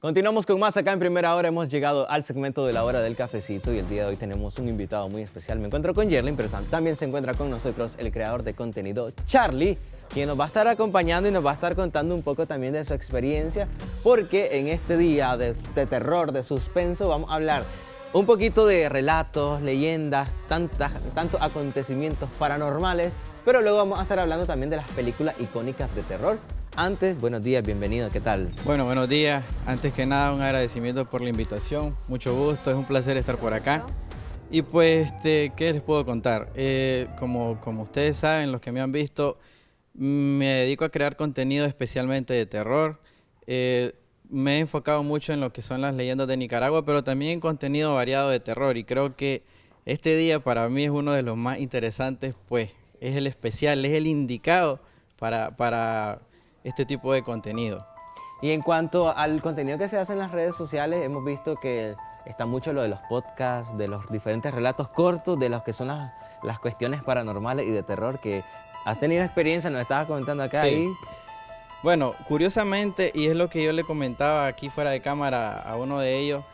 Continuamos con más acá en Primera Hora. Hemos llegado al segmento de la hora del cafecito y el día de hoy tenemos un invitado muy especial. Me encuentro con Yerlin, pero también se encuentra con nosotros el creador de contenido Charlie, quien nos va a estar acompañando y nos va a estar contando un poco también de su experiencia, porque en este día de terror, de suspenso, vamos a hablar un poquito de relatos, leyendas, tantos acontecimientos paranormales, pero luego vamos a estar hablando también de las películas icónicas de terror. Antes, buenos días, bienvenido, ¿qué tal? Bueno, buenos días. Antes que nada, un agradecimiento por la invitación. Mucho gusto, es un placer estar por acá. Y pues, ¿qué les puedo contar? Como ustedes saben, los que me han visto, me dedico a crear contenido especialmente de terror. Me he enfocado mucho en lo que son las leyendas de Nicaragua, pero también en contenido variado de terror. Y creo que este día para mí es uno de los más interesantes, pues es el especial, es el indicado para este tipo de contenido. Y en cuanto al contenido que se hace en las redes sociales, hemos visto que está mucho lo de los podcasts, de los diferentes relatos cortos, de los que son las cuestiones paranormales y de terror, que has tenido experiencia, nos estabas comentando acá. Sí. Y... Bueno, curiosamente, y es lo que yo le comentaba aquí fuera de cámara a uno de ellos,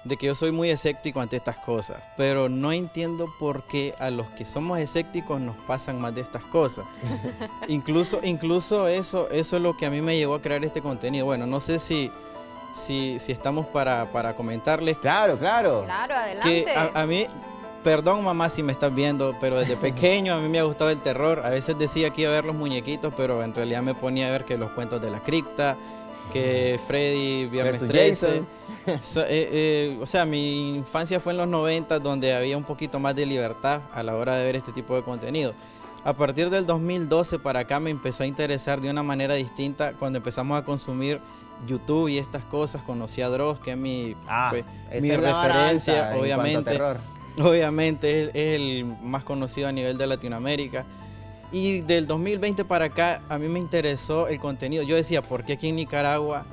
de que yo soy muy escéptico ante estas cosas, pero no entiendo por qué a los que somos escépticos nos pasan más de estas cosas. Incluso eso es lo que a mí me llevó a crear este contenido. Bueno, no sé si estamos para comentarles. Claro, claro. Claro, adelante. Que a mí, perdón mamá si me estás viendo, pero desde pequeño a mí me ha gustado el terror. A veces decía que iba a ver los muñequitos, pero en realidad me ponía a ver que los cuentos de la cripta, que Freddy, Viernes 13. O sea, mi infancia fue en los 90, donde había un poquito más de libertad a la hora de ver este tipo de contenido. A partir del 2012 para acá me empezó a interesar de una manera distinta cuando empezamos a consumir YouTube y estas cosas. Conocí a Dross, que es mi referencia, obviamente. Obviamente es el más conocido a nivel de Latinoamérica. Y del 2020 para acá a mí me interesó el contenido. Yo decía, ¿por qué aquí en Nicaragua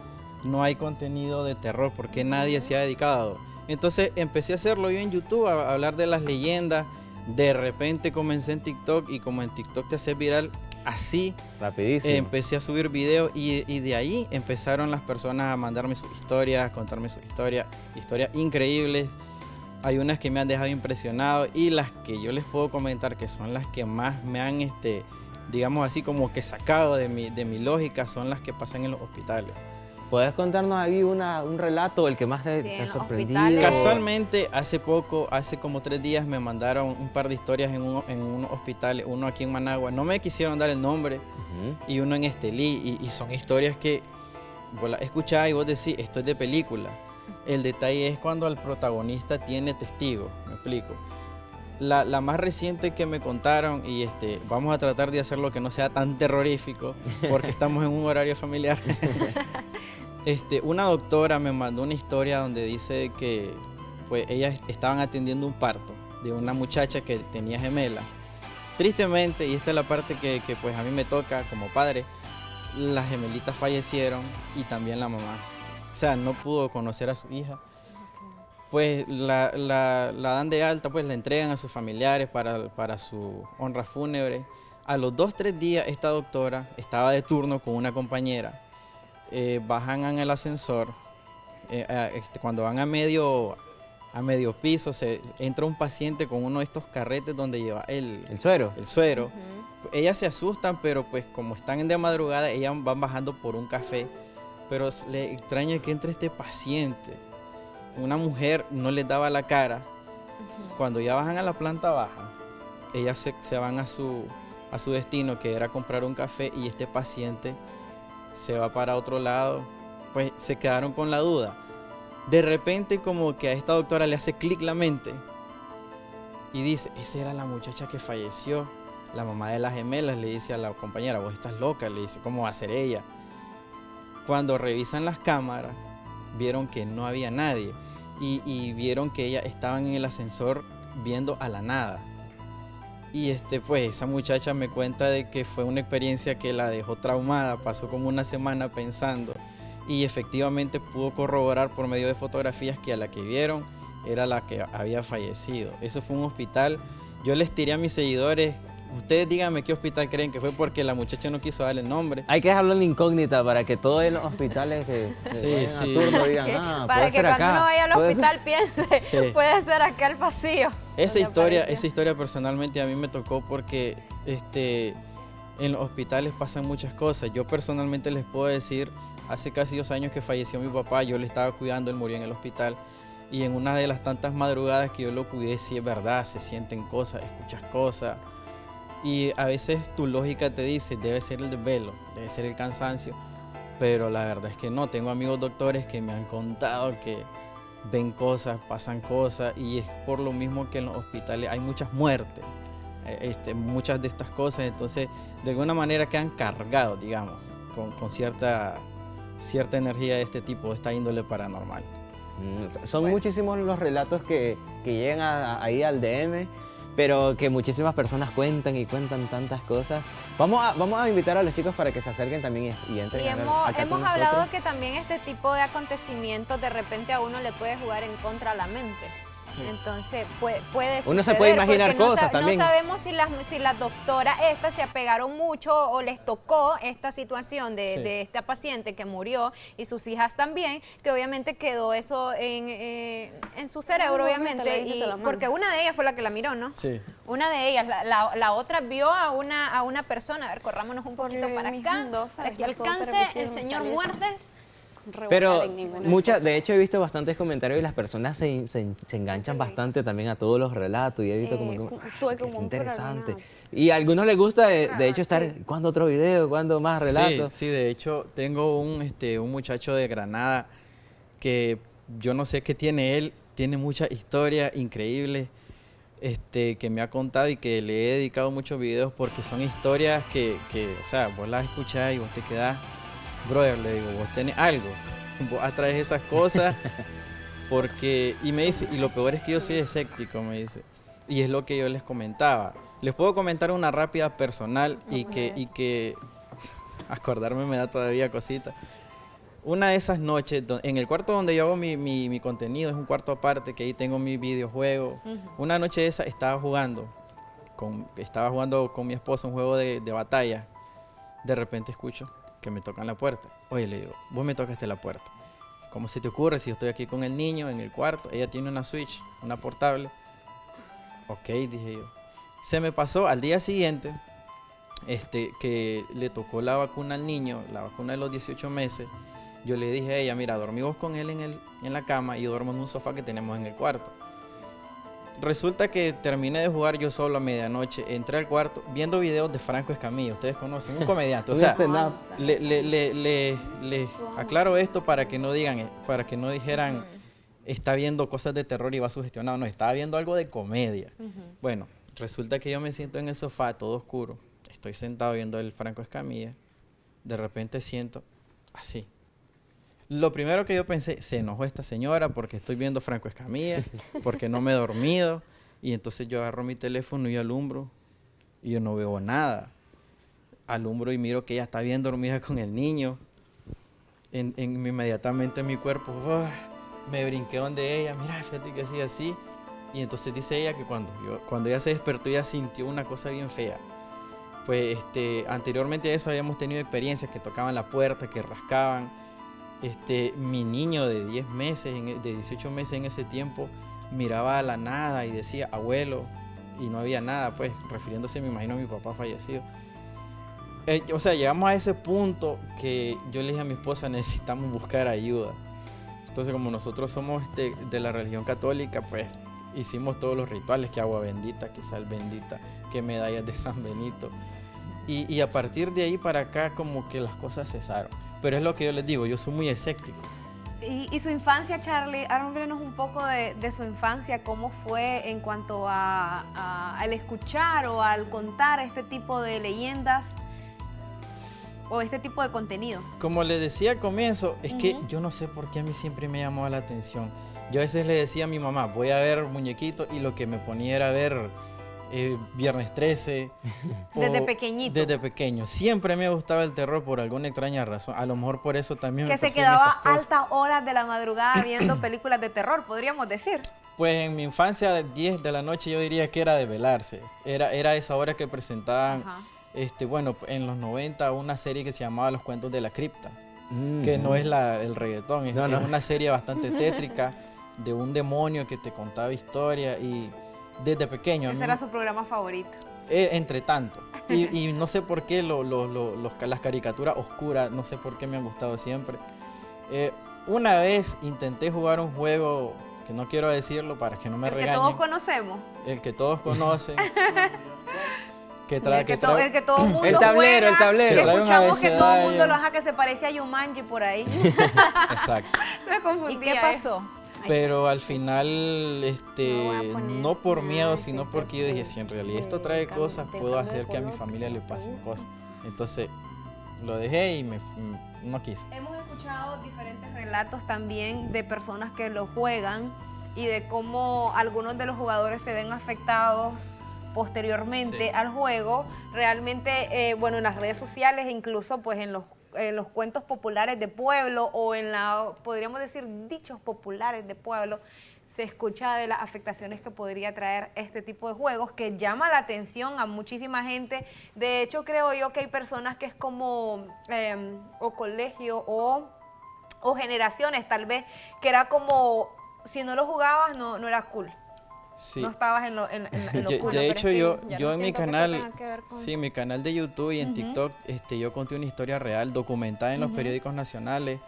no hay contenido de terror? ¿Por qué nadie se ha dedicado? Entonces empecé a hacerlo yo en YouTube, a hablar de las leyendas. De repente comencé en TikTok, y como en TikTok te haces viral así, rapidísimo, empecé a subir videos y de ahí empezaron las personas a mandarme sus historias, a contarme sus historias increíbles. Hay unas que me han dejado impresionado, y las que yo les puedo comentar que son las que más me han, digamos así, como que sacado de mi lógica, son las que pasan en los hospitales. ¿Puedes contarnos ahí un relato, el que más te ha sorprendido? Casualmente, hace como 3 días me mandaron un par de historias en unos hospitales, uno aquí en Managua, no me quisieron dar el nombre, y uno en Estelí, y son historias que vos las escuchás y vos decís, esto es de película. El detalle es cuando el protagonista tiene testigos, me explico. La más reciente que me contaron, y vamos a tratar de hacerlo que no sea tan terrorífico, porque estamos en un horario familiar. Una doctora me mandó una historia donde dice que pues ellas estaban atendiendo un parto de una muchacha que tenía gemela. Tristemente, y esta es la parte que pues a mí me toca como padre, las gemelitas fallecieron y también la mamá. O sea, no pudo conocer a su hija. Pues la dan de alta, pues la entregan a sus familiares para su honra fúnebre. A los 2-3 días esta doctora estaba de turno con una compañera. Bajan en el ascensor. Cuando van a medio piso, entra un paciente con uno de estos carretes donde lleva el suero. Ellas se asustan, pero pues como están de madrugada, ellas van bajando por un café. Pero le extraña que entre este paciente. Una mujer no les daba la cara. Cuando ya bajan a la planta baja, ellas se van a su destino, que era comprar un café, y este paciente se va para otro lado. Pues se quedaron con la duda. De repente, como que a esta doctora le hace clic la mente y dice, esa era la muchacha que falleció, la mamá de las gemelas. Le dice a la compañera, vos estás loca, le dice, ¿cómo va a ser ella? Cuando revisan las cámaras, vieron que no había nadie, y vieron que ellas estaban en el ascensor viendo a la nada. Y pues esa muchacha me cuenta de que fue una experiencia que la dejó traumada, pasó como una semana pensando, y efectivamente pudo corroborar por medio de fotografías que a la que vieron era la que había fallecido. Eso fue un hospital. Yo les tiré a mis seguidores Ustedes díganme qué hospital creen que fue porque la muchacha no quiso darle el nombre. Hay que dejarlo en incógnita para que todos en los hospitales que Sí, vayan sí. a turno digan, Para puede que ser cuando acá, uno vaya al puede hospital piense, Sí. puede ser acá el pasillo. Esa donde apareció. historia personalmente a mí me tocó porque en los hospitales pasan muchas cosas. Yo personalmente les puedo decir, hace casi 2 años que falleció mi papá, yo le estaba cuidando, él murió en el hospital. Y en una de las tantas madrugadas que yo lo cuidé, sí es verdad, se sienten cosas, escuchas cosas. Y a veces tu lógica te dice, debe ser el desvelo, debe ser el cansancio. Pero la verdad es que no, tengo amigos doctores que me han contado que ven cosas, pasan cosas. Y es por lo mismo que en los hospitales hay muchas muertes, muchas de estas cosas. Entonces, de alguna manera quedan cargados, digamos, con cierta energía de este tipo, de esta índole paranormal. Son muchísimos los relatos que llegan ahí al DM, pero que muchísimas personas cuentan y cuentan tantas cosas. Vamos a invitar a los chicos para que se acerquen también y entren Y acá hemos con hablado nosotros. que también este tipo de acontecimientos de repente a uno le puede jugar en contra a la mente. Sí. Entonces puede Uno se suceder, puede imaginar porque cosas también. No sabemos si las doctoras estas se apegaron mucho o les tocó esta situación Sí. de esta paciente que murió y sus hijas también, que obviamente quedó eso en su cerebro, obviamente, porque una de ellas fue la que la miró, ¿no? Sí. Una de ellas, la otra vio a una persona. A ver, corrámonos un poquito para mis acá, endosas, para que no puedo alcance permitir el un señor salir. muerte. Pero Rebuscar en ninguna muchas, foto. de hecho he visto bastantes comentarios y las personas se enganchan bastante también a todos los relatos y he visto como tuve qué como un interesante. problema. Y a algunos les gusta de hecho estar, ¿cuándo otro video? ¿Cuándo más relatos? Sí, de hecho tengo un muchacho de Granada que yo no sé qué tiene él, tiene muchas historias increíbles que me ha contado y que le he dedicado muchos videos porque son historias que o sea, vos las escuchás y vos te quedás, brother, le digo, vos tenés algo, vos atraes esas cosas porque, y me dice, y lo peor es que yo soy escéptico, me dice, y es lo que yo les comentaba. Les puedo comentar una rápida personal y que acordarme me da todavía cosita. Una de esas noches, en el cuarto donde yo hago mi contenido, es un cuarto aparte, que ahí tengo mi videojuego. Una noche de esa estaba jugando con mi esposa un juego de batalla. De repente escucho que me tocan la puerta. Oye, le digo, vos me tocaste la puerta. ¿Cómo se te ocurre si yo estoy aquí con el niño en el cuarto? Ella tiene una Switch, una portable. Ok, dije yo. Se me pasó al día siguiente que le tocó la vacuna al niño, la vacuna de los 18 meses. Yo le dije a ella, mira, dormí vos con él en la cama y yo duermo en un sofá que tenemos en el cuarto. Resulta que terminé de jugar yo solo a medianoche, entré al cuarto viendo videos de Franco Escamilla, ustedes conocen, un comediante. O Un sea, stand-up. le aclaro esto para que no dijeran, está viendo cosas de terror y va sugestionado. No, estaba viendo algo de comedia. Bueno, resulta que yo me siento en el sofá, todo oscuro, estoy sentado viendo el Franco Escamilla, de repente siento así. Lo primero que yo pensé, se enojó esta señora porque estoy viendo Franco Escamilla, porque no me he dormido. Y entonces yo agarro mi teléfono y alumbro y yo no veo nada. Alumbro y miro que ella está bien dormida con el niño. Inmediatamente mi cuerpo, me brinqué donde ella, mira, fíjate que así, así. Y entonces dice ella que cuando ella se despertó, ella sintió una cosa bien fea. Pues anteriormente a eso habíamos tenido experiencias que tocaban la puerta, que rascaban. Mi niño de 10 meses, de 18 meses en ese tiempo, miraba a la nada y decía, abuelo, y no había nada, pues, refiriéndose, me imagino, a mi papá fallecido. O sea, llegamos a ese punto que yo le dije a mi esposa, necesitamos buscar ayuda. Entonces, como nosotros somos de la religión católica, pues, hicimos todos los rituales, que agua bendita, que sal bendita, que medallas de San Benito. Y a partir de ahí para acá, como que las cosas cesaron. Pero es lo que yo les digo, yo soy muy escéptico. Y su infancia, Charlie, háblenos un poco de su infancia, cómo fue en cuanto al escuchar o al contar este tipo de leyendas o este tipo de contenido. Como les decía al comienzo, es que yo no sé por qué a mí siempre me llamó la atención. Yo a veces le decía a mi mamá, voy a ver muñequitos, y lo que me ponía era ver Viernes 13. Desde pequeñito. Desde pequeño. Siempre me gustaba el terror por alguna extraña razón. A lo mejor por eso también Que me se persiguen quedaba estas cosas. altas horas de la madrugada viendo películas de terror, podríamos decir. Pues en mi infancia, 10 de la noche, yo diría que era de velarse. Era esa hora que presentaban, Ajá. bueno, en los 90, una serie que se llamaba Los Cuentos de la Cripta, que no es el reggaetón, es una serie bastante tétrica de un demonio que te contaba historia y desde pequeño. Ese era su programa favorito. Entre tanto. Y no sé por qué las caricaturas oscuras, no sé por qué me han gustado siempre. Una vez intenté jugar un juego que no quiero decirlo para que no me regañen. El que todos conocemos. El que todos conocen. El que todo el mundo El tablero, juega, el tablero. que Que trae un escuchamos que todo el abecedario. mundo lo haga, que se parece a Yumanji por ahí. Exacto. Me ¿Y confundía. qué pasó? Pero al final, voy a poner no por miedo, nada, sino sí, porque yo dije, si en realidad esto trae cosas, del puedo cambio de hacer que a mi color. familia le pasen cosas. Entonces, lo dejé y no quise. Hemos escuchado diferentes relatos también de personas que lo juegan y de cómo algunos de los jugadores se ven afectados posteriormente Sí. al juego. Realmente, bueno, en las redes sociales, incluso pues en los cuentos populares de pueblo o podríamos decir, dichos populares de pueblo, se escucha de las afectaciones que podría traer este tipo de juegos, que llama la atención a muchísima gente. De hecho, creo yo que hay personas que es como o colegio o generaciones tal vez, que era como, si no lo jugabas, no era cool. Sí. No estabas en lo cool. De hecho, yo ya en no mi siento que eso canal, tenga que ver con- sí, mi canal de YouTube y en TikTok, yo conté una historia real documentada en los periódicos nacionales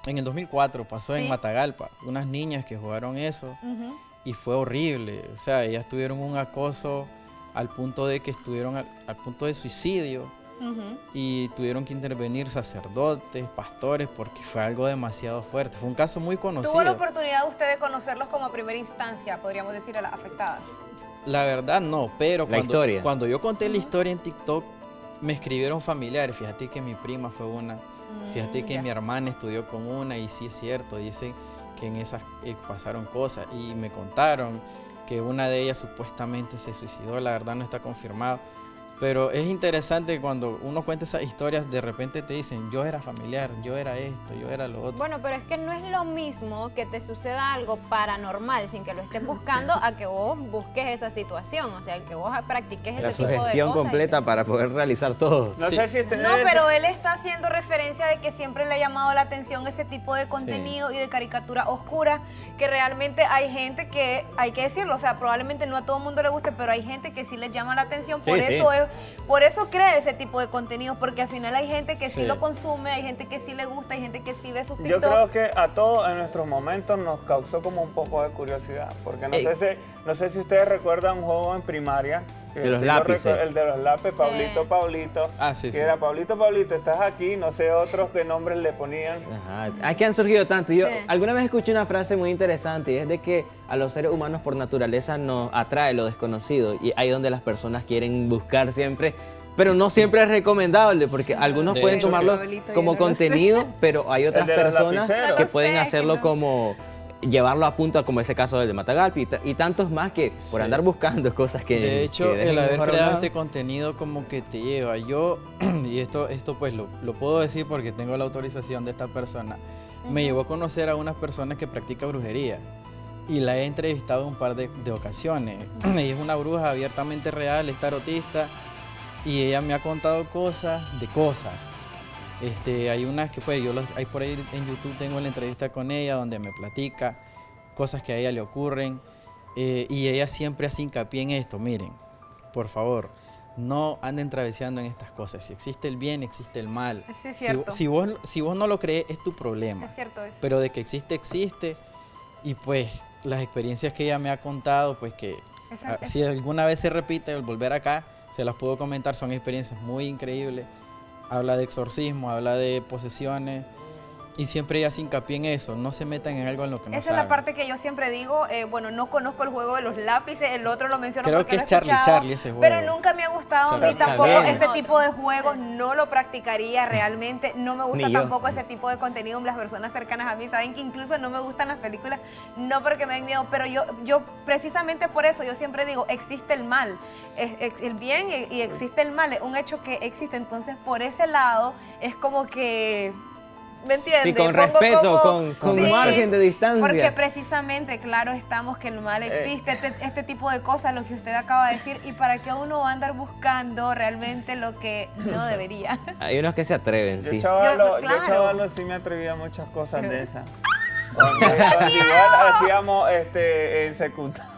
en el 2004 pasó Sí. en Matagalpa, unas niñas que jugaron eso Ujú. y fue horrible. O sea, ellas tuvieron un acoso al punto de que estuvieron al punto de suicidio Ujú. y tuvieron que intervenir sacerdotes, pastores, porque fue algo demasiado fuerte. Fue un caso muy conocido. ¿Tuvo la oportunidad usted de conocerlos como primera instancia, podríamos decir, a las afectadas? La verdad no, pero La historia. cuando yo conté la historia en TikTok, me escribieron familiares. Fíjate que mi prima fue una, fíjate que ya. mi hermana estudió con una y sí es cierto, dicen que en esas pasaron cosas y me contaron que una de ellas supuestamente se suicidó, la verdad no está confirmado. Pero es interesante cuando uno cuenta esas historias, de repente te dicen, yo era familiar, yo era esto, yo era lo otro. Bueno, pero es que no es lo mismo que te suceda algo paranormal sin que lo estés buscando a que vos busques esa situación, o sea, que vos practiques La ese tipo de sugestión cosas. completa para poder realizar todo. No Sí. sé si ustedes... No, pero él está haciendo referencia de que siempre le ha llamado la atención ese tipo de contenido y de caricatura oscura, que realmente hay gente que, hay que decirlo, o sea, probablemente no a todo el mundo le guste, pero hay gente que sí les llama la atención, Sí, sí. por eso crea ese tipo de contenido, porque al final hay gente que sí Sí. lo consume, hay gente que sí le gusta, hay gente que sí ve sus Yo TikTok. creo que a todos en nuestros momentos nos causó como un poco de curiosidad, porque Ey. no sé si ustedes recuerdan un juego en primaria. que De los sí lo lápices. el de los lápices, Pablito. Ah, sí, que sí. era Pablito, estás aquí, no sé otros qué nombres le ponían. Ajá. Es que han surgido tanto. Yo Sí. alguna vez escuché una frase muy interesante y es de que a los seres humanos por naturaleza nos atrae lo desconocido y ahí donde las personas quieren buscar siempre, pero no siempre es recomendable porque algunos De pueden hecho, tomarlo Pablito, yo como no lo sé. contenido, pero hay otras de los personas lapiceros. que No lo pueden sé, hacerlo que no. como llevarlo a punto, como ese caso del de Matagalpa y tantos más que por Sí. andar buscando cosas que De hecho, que dejen el haber mejor creado hablado. este contenido como que te lleva. Yo, y esto pues lo puedo decir porque tengo la autorización de esta persona, me llevó a conocer a unas personas que practican brujería. Y la he entrevistado un par de ocasiones. Ella es una bruja abiertamente real, es tarotista, y ella me ha contado cosas de cosas. Hay unas que pues hay por ahí en YouTube, tengo la entrevista con ella donde me platica cosas que a ella le ocurren y ella siempre hace hincapié en esto. Miren, por favor, no anden traveseando en estas cosas. Si existe el bien, existe el mal. Sí, es cierto. Si vos no lo crees, es tu problema. Es cierto eso. Pero de que existe, existe. Y pues las experiencias que ella me ha contado, pues que Exacto. si alguna vez se repite el volver acá, se las puedo comentar, son experiencias muy increíbles. Habla de exorcismo, habla de posesiones y siempre ella hace hincapié en eso, no se metan en algo en lo que no Esa es saben. la parte que yo siempre digo, bueno, no conozco el juego de los lápices, el otro lo menciono Creo porque que lo he es Charlie escuchado, Charlie ese juego. pero nunca me ha gustado a mí Charlie tampoco Charlie. este tipo de juegos, no lo practicaría realmente, no me gusta Ni yo. tampoco ese tipo de contenido, las personas cercanas a mí saben que incluso no me gustan las películas, no porque me den miedo, pero yo precisamente por eso yo siempre digo, existe el mal, el bien y existe el mal, es un hecho que existe, entonces por ese lado es como que ¿me entiendes? Sí, con Pongo respeto, como- con Sí, margen de distancia. Porque precisamente, claro, estamos que el mal existe, este tipo de cosas, lo que usted acaba de decir, y para qué uno va a andar buscando realmente lo que no debería. Hay unos que se atreven, Yo sí. chavalo, claro. yo chavalo sí me atrevía a muchas cosas de esas. Cuando igual hacíamos en secundaria.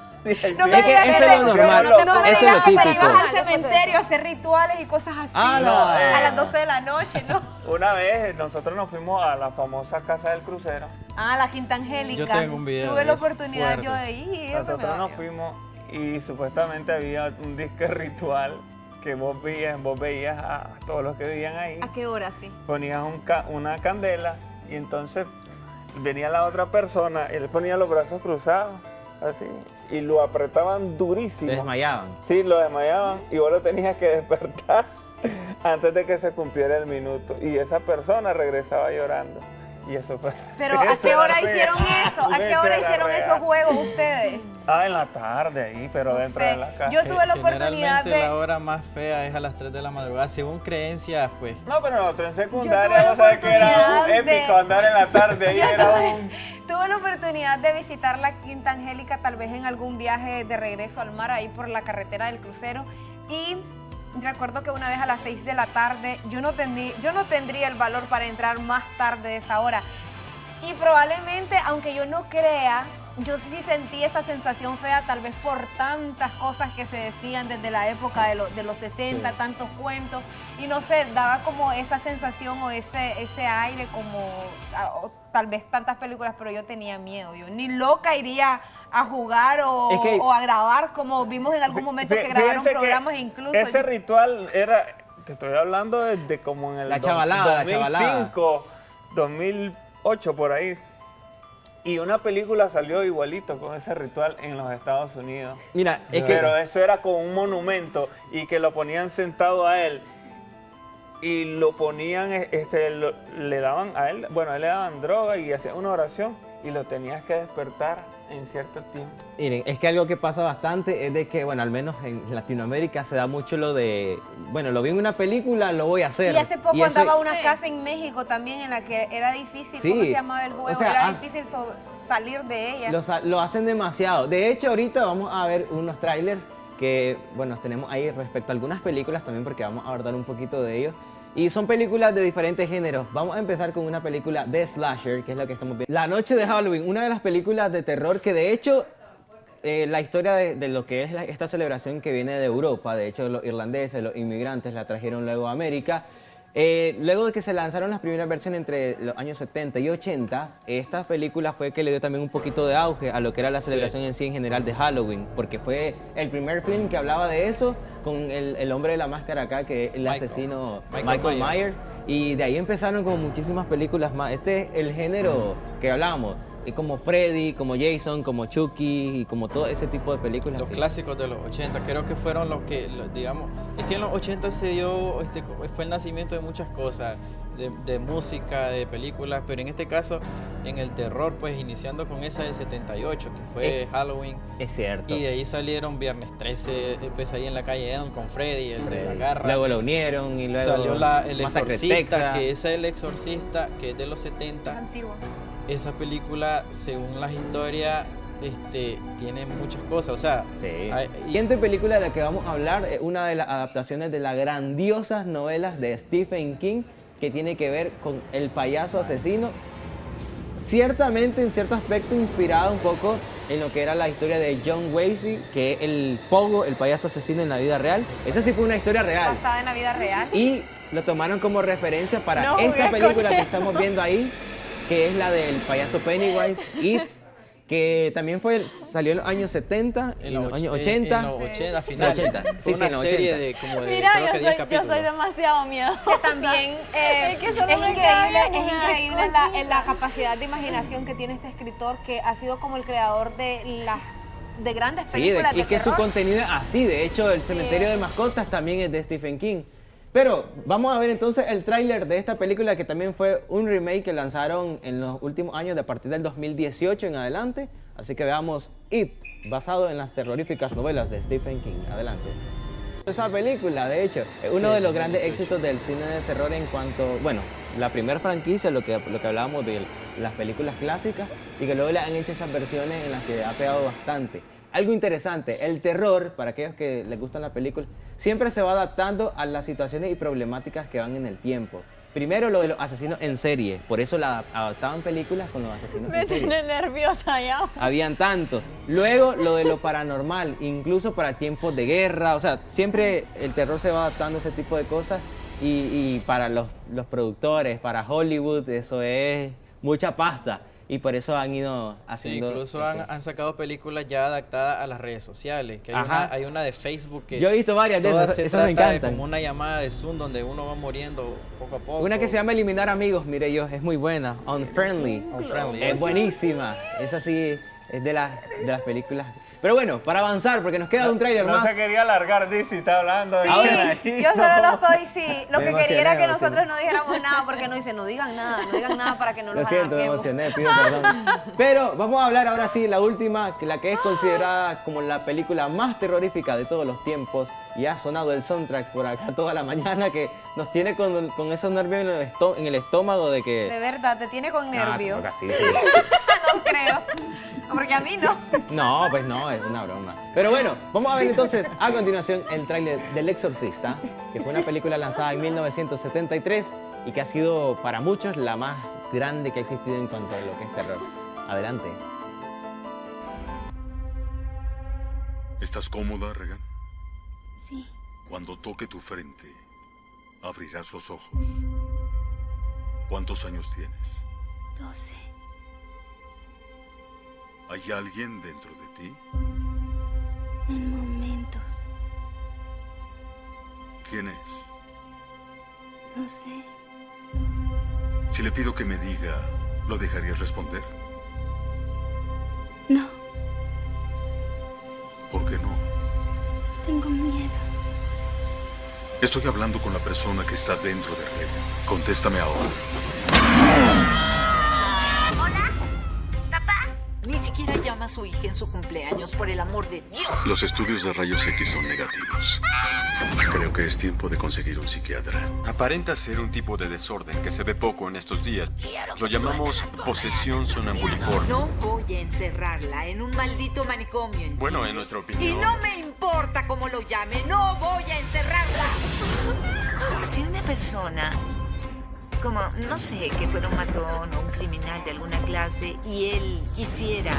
No me Es que digas eso que es te- lo normal, no me eso es digas lo que te típico. ibas al cementerio a hacer rituales y cosas así, Ah, ¿no? no, A las 12 de la noche, ¿no? Una vez nosotros nos fuimos a la famosa Casa del Crucero. Ah, la Quinta Angélica. Yo tengo un video Tuve de la eso, oportunidad yo fuerte. de ir. y eso me Nosotros da nos miedo. fuimos y supuestamente había un disque ritual que vos veías a todos los que vivían ahí. ¿A qué hora sí? Ponías una candela y entonces venía la otra persona y él ponía los brazos cruzados, así, y lo apretaban durísimo. Se desmayaban. Sí, lo desmayaban y vos lo tenías que despertar antes de que se cumpliera el minuto. Y esa persona regresaba llorando. Y eso fue. Pero ¿a eso qué era hora real. hicieron eso? ¿A qué Eso hora era hicieron real. esos juegos ustedes? Ah, en la tarde ahí, pero No dentro sé. de la casa. Yo tuve la oportunidad Generalmente de... la hora más fea es a las 3 de la madrugada, según creencias, pues. No, pero nosotros en Yo tuve secundaria, la vos sabés que era oportunidad de- épico andar en la tarde. Ahí Yo era tuve la oportunidad de visitar la Quinta Angélica, tal vez en algún viaje de regreso al mar, ahí por la carretera del crucero. Y recuerdo que una vez a las 6 de la tarde, yo no tendría el valor para entrar más tarde de esa hora. Y probablemente, aunque yo no crea, yo sí sentí esa sensación fea, tal vez por tantas cosas que se decían desde la época de los 60, Sí. tantos cuentos, y no sé, daba como esa sensación o ese aire como, o tal vez tantas películas, pero yo tenía miedo, yo ni loca iría a jugar Es que- o a grabar, como vimos en algún momento que Fíjense grabaron que programas incluso. Ese ritual era, te estoy hablando de como en el La chavalada, la chavalada. 2005, 2008 por ahí. Y una película salió igualito con ese ritual en los Estados Unidos. Mira, es que... Pero eso era como un monumento y que lo ponían sentado a él y lo ponían, le daban a él, bueno, a él le daban droga y hacían una oración y lo tenías que despertar en cierto tiempo. Miren, es que algo que pasa bastante es de que, bueno, al menos en Latinoamérica se da mucho lo de, bueno, lo vi en una película, lo voy a hacer. Y hace poco Y eso- andaba una casa en México también en la que era difícil, Sí. ¿cómo se llamaba el juego? O sea, era ah, difícil salir de ella. Lo hacen demasiado. De hecho, ahorita vamos a ver unos trailers que, bueno, tenemos ahí respecto a algunas películas también porque vamos a abordar un poquito de ellos. Y son películas de diferentes géneros. Vamos a empezar con una película de slasher, que es la que estamos viendo. La noche de Halloween, una de las películas de terror que de hecho la historia de lo que es esta celebración que viene de Europa, de hecho los irlandeses, los inmigrantes la trajeron luego a América. Luego de que se lanzaron las primeras versiones entre los años 70 y 80, esta película fue que le dio también un poquito de auge a lo que era la celebración en sí en general de Halloween, porque fue el primer film que hablaba de eso con el hombre de la máscara acá, que es el asesino Michael Myers. Y de ahí empezaron como muchísimas películas más. Este es el género que hablábamos, como Freddy, como Jason, como Chucky y como todo ese tipo de películas. Los que- clásicos de los 80, creo que fueron los que, digamos, es que en los 80 se dio, fue el nacimiento de muchas cosas, de música, de películas, pero en este caso, en el terror, pues iniciando con esa del 78, que fue Halloween, Es cierto. y de ahí salieron Viernes 13, pues ahí en la calle Elm con Freddy, el de la garra. Luego lo unieron y luego Salió el Masacre Exorcista, Texas. que es el Exorcista, que es de los 70. Antigua. Esa película, según las historias, tiene muchas cosas, o sea, Sí. hay- La siguiente película de la que vamos a hablar es una de las adaptaciones de las grandiosas novelas de Stephen King que tiene que ver con el payaso asesino. Ciertamente, en cierto aspecto, inspirada un poco en lo que era la historia de John Wasey, que es el Pogo, el payaso asesino en la vida real. Esa sí fue una historia real. Basada en la vida real. Y lo tomaron como referencia para No esta jugué con película que eso. estamos viendo ahí, que es la del payaso Pennywise, y que también salió en los años 70 y en los años 80. En los 80, final. 80, Fue sí, una en los serie 80. de como de Mira, creo que 10 yo capítulos. soy demasiado miedosa. Que también Es que solo es me increíble, caen es unas increíble cositas. la capacidad de imaginación que tiene este escritor, que ha sido como el creador de grandes Sí, películas y de es que su terror. contenido es así. De hecho, el cementerio de mascotas también es de Stephen King. Pero vamos a ver entonces el tráiler de esta película que también fue un remake que lanzaron en los últimos años, de a partir del 2018 en adelante. Así que veamos It, basado en las terroríficas novelas de Stephen King. Adelante. esa película, de hecho. Es uno de los grandes éxitos del cine de terror en cuanto, bueno, la primera franquicia, lo que hablábamos de las películas clásicas, y que luego le han hecho esas versiones en las que ha pegado bastante. Algo interesante, el terror, para aquellos que les gustan las películas, siempre se va adaptando a las situaciones y problemáticas que van en el tiempo. Primero lo de los asesinos en serie, por eso la adaptaban películas con los asesinos Me en serie. tiene nerviosa ya. Habían tantos. Luego lo de lo paranormal, incluso para tiempos de guerra, o sea, siempre el terror se va adaptando a ese tipo de cosas y para los productores, para Hollywood, eso es mucha pasta. Y por eso han ido Sí, haciendo... incluso han sacado películas ya adaptadas a las redes sociales. Que Ajá. hay una de Facebook que Yo he visto varias de todas esas, se esas me trata de encantan. como una llamada de Zoom donde uno va muriendo poco a poco. Una que se llama Eliminar Amigos, mire yo, es muy buena, Unfriendly. Unfriendly, Es esa. buenísima, esa sí es de las películas. Pero bueno, para avanzar, porque nos queda un tráiler No más. se quería alargar, Dizzy, está hablando. Sí, Ahora yo solo lo estoy, sí. Lo Me que emocioné, quería era que me emocioné. nosotros no dijéramos nada, porque no dice, no digan nada para que no Lo los siento, me alarguemos. emocioné, pido perdón. Pero vamos a hablar ahora sí, la última, la que es considerada como la película más terrorífica de todos los tiempos. Y ha sonado el soundtrack por acá toda la mañana, que nos tiene con esos nervios en el estómago de que... De verdad, te tiene con nervio. Ah, como que sí, sí. No creo. Porque a mí no. No, pues no, es una broma. Pero bueno, vamos a ver entonces a continuación el tráiler del Exorcista, que fue una película lanzada en 1973 y que ha sido para muchos la más grande que ha existido en cuanto a lo que es terror. Adelante. ¿Estás cómoda, Regan? Sí, Cuando toque tu frente, abrirás los ojos. ¿Cuántos años tienes? 12. ¿Hay alguien dentro de ti? En momentos. ¿Quién es? No sé. Si le pido que me diga, ¿lo dejarías responder? No, ¿Por qué no? tengo miedo. Estoy hablando con la persona que está dentro de Regan. Contéstame ahora. Ni siquiera llama a su hija en su cumpleaños, por el amor de Dios. Los estudios de rayos X son negativos. Creo que es tiempo de conseguir un psiquiatra. Aparenta ser un tipo de desorden que se ve poco en estos días. Lo llamamos posesión sonambuliforme. No voy a encerrarla en un maldito manicomio. ¿entiendes? Bueno, en nuestra opinión. Y no me importa cómo lo llame, no voy a encerrarla. Si una persona, como, no sé, que fuera un matón o un criminal de alguna clase y él quisiera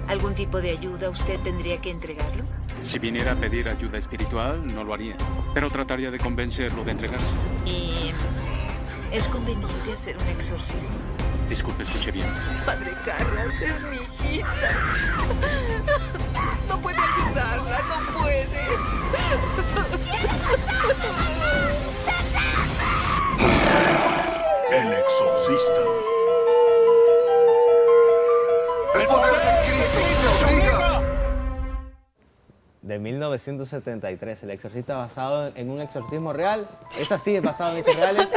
algún tipo de ayuda, ¿usted tendría que entregarlo? Si viniera a pedir ayuda espiritual, no lo haría, pero trataría de convencerlo de entregarse. ¿Es conveniente hacer un exorcismo? Disculpe, escuché bien. Padre Carras, es mi hijita. No puede ayudarla, no puede. El exorcista. De 1973, El Exorcista basado en un exorcismo real. Esa sí es basado en hechos reales.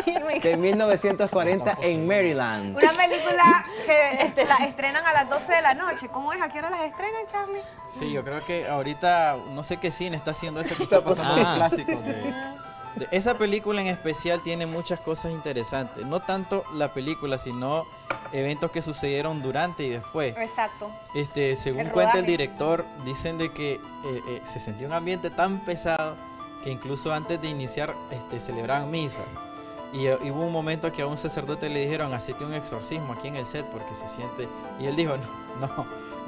De 1940 en Maryland. Una película que la estrenan a las 12 de la noche. ¿Cómo es? ¿A qué hora las estrenan, Charlie? Sí, yo creo que ahorita, no sé qué cine está haciendo eso que está pasando los Ah. clásicos. Esa película en especial tiene muchas cosas interesantes. No tanto la película, sino eventos que sucedieron durante y después. Exacto. Según El cuenta el rodaje. director, dicen de que se sentía un ambiente tan pesado que incluso antes de iniciar celebraban misa. Y hubo un momento que a un sacerdote le dijeron, hacete un exorcismo aquí en el set porque se siente... Y él dijo,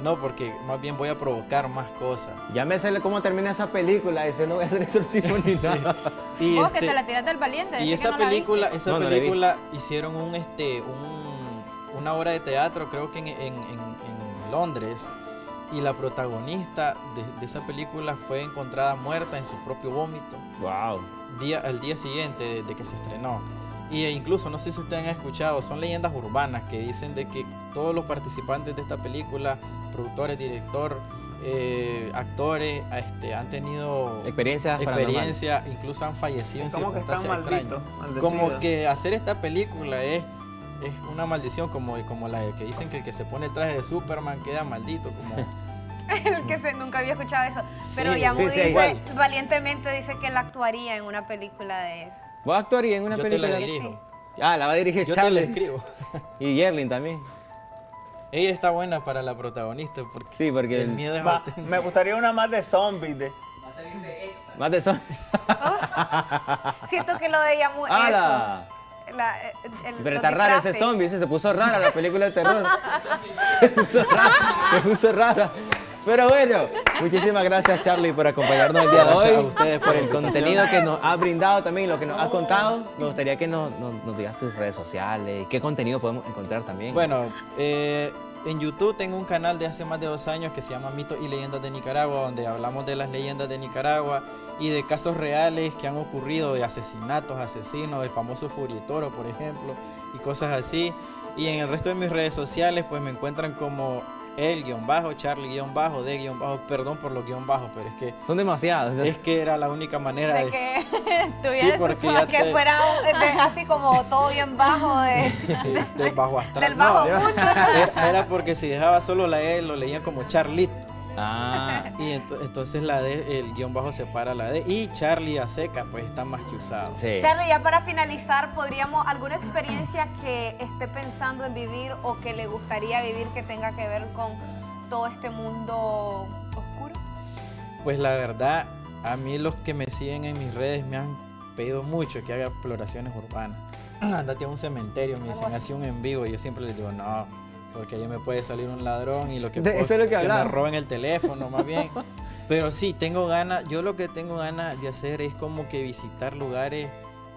no, porque más bien voy a provocar más cosas. Ya me sé cómo termina esa película, dice, no voy a hacer exorcismo ni nada. Y, Vos que te la tiraste del valiente. y decís que esa no la viste. esa No, no la vi. película hicieron una obra de teatro, creo que en Londres, y la protagonista de esa película fue encontrada muerta en su propio vómito Wow. al día siguiente de que se estrenó. Y incluso, no sé si ustedes han escuchado, son leyendas urbanas que dicen de que todos los participantes de esta película, productores, director, actores, han tenido Experiencia, incluso han fallecido en Como que están circunstancias malditos, extrañas. Como maldecidos. que hacer esta película es una maldición, como la que dicen que el que se pone el traje de Superman queda maldito, El que nunca había escuchado eso. Pero Sí, Yamu sí, sí, dice, igual. valientemente dice que él actuaría en una película de eso. ¿Vos actuarías en una Yo te película? la dirijo. Ah, la va a dirigir Yo te la Charlie. escribo. Y Yerlin también. Ella está buena para la protagonista porque Sí, porque el miedo es Va, auténtico. me gustaría una más de zombies. más de eso. Siento que lo de Yamu ¡Hala! eso. Pero los está raro ese disfraces. zombie, ese se puso rara la película de terror. Se puso rara. Pero bueno, muchísimas gracias Charlie por acompañarnos el día de Gracias hoy, a ustedes por por la el invitación. contenido que nos has brindado también, lo que nos has contado. Me gustaría que nos digas tus redes sociales, qué contenido podemos encontrar también. Bueno, en YouTube tengo un canal de hace más de 2 años que se llama Mitos y Leyendas de Nicaragua, donde hablamos de las leyendas de Nicaragua y de casos reales que han ocurrido, de asesinatos, asesinos, el famoso Furietoro, por ejemplo, y cosas así. Y en el resto de mis redes sociales, pues me encuentran como Charlie-, perdón por los guión bajos, pero Son demasiados. es que era la única manera De de... que Sí, tuviera porque eso, ya que te- fuera así como todo bien bajo Sí, del bajo astral. del bajo No, mundo. era porque si dejaba solo la E, lo leían como Charlit. Ah, Y entonces la D, el guión bajo separa la D. Y Charlie a seca, pues está más que usado. sí. Charlie, ya para finalizar, ¿podríamos alguna experiencia que esté pensando en vivir o que le gustaría vivir que tenga que ver con todo este mundo oscuro? Pues la verdad, a mí los que me siguen en mis redes me han pedido mucho que haga exploraciones urbanas. Andate a un cementerio, me dicen, así un en vivo. Y yo siempre les digo, no, porque ahí me puede salir un ladrón y lo que Eso es lo que me hablaba. roben el teléfono, más bien. Pero sí, tengo ganas, yo lo que tengo ganas de hacer es como que visitar lugares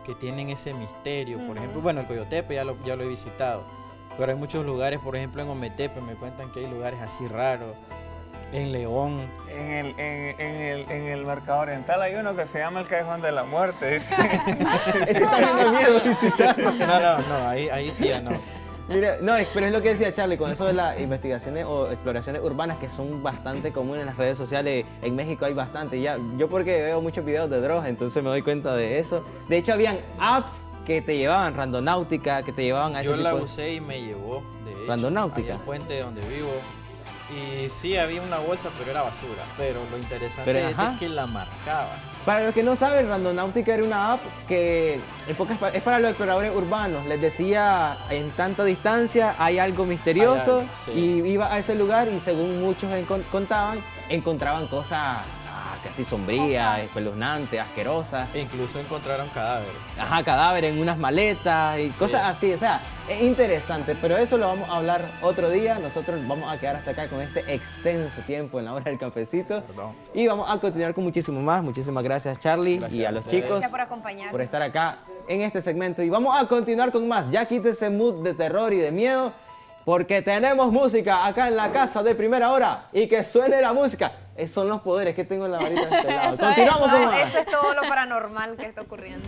que tienen ese misterio. Por ejemplo, bueno, el Coyotepe ya lo he visitado, pero hay muchos lugares, por ejemplo en Ometepe me cuentan que hay lugares así raros, en León. En el mercado oriental hay uno que se llama el Callejón de la Muerte. dice. Ese también da miedo visitarlo. No, ahí sí ya no. Mira, no, pero es lo que decía Charlie, con eso de las investigaciones o exploraciones urbanas que son bastante comunes en las redes sociales, en México hay bastante ya. Yo porque veo muchos videos de drogas, entonces me doy cuenta de eso. De hecho, habían apps que te llevaban, Randonáutica, que te llevaban a ese Yo la tipo de... usé y me llevó, de hecho, Randonáutica. al puente donde vivo. Y sí, había una bolsa, pero era basura. Pero lo interesante Pero, es ajá. de que la marcaba. Para los que no saben, Randonáutica era una app que es para los exploradores urbanos. Les decía, en tanta distancia hay algo misterioso, Hay algo, sí. y iba a ese lugar y según muchos contaban, encontraban cosas casi sombrías, espeluznantes, asquerosas. E incluso encontraron cadáveres. Ajá, cadáveres en unas maletas y Sí. cosas así. O sea, es interesante, pero eso lo vamos a hablar otro día. Nosotros vamos a quedar hasta acá con este extenso tiempo en la hora del cafecito. Perdón. Y vamos a continuar con muchísimo más. Muchísimas gracias, Charlie, Gracias y a a los ustedes. chicos Gracias por acompañarnos. por estar acá en este segmento. Y vamos a continuar con más. Ya quítese ese mood de terror y de miedo, porque tenemos música acá en la casa de Primera Hora. Y que suene la música. Esos son los poderes que tengo en la varita de este lado. Continuamos con más. Eso es todo lo paranormal que está ocurriendo.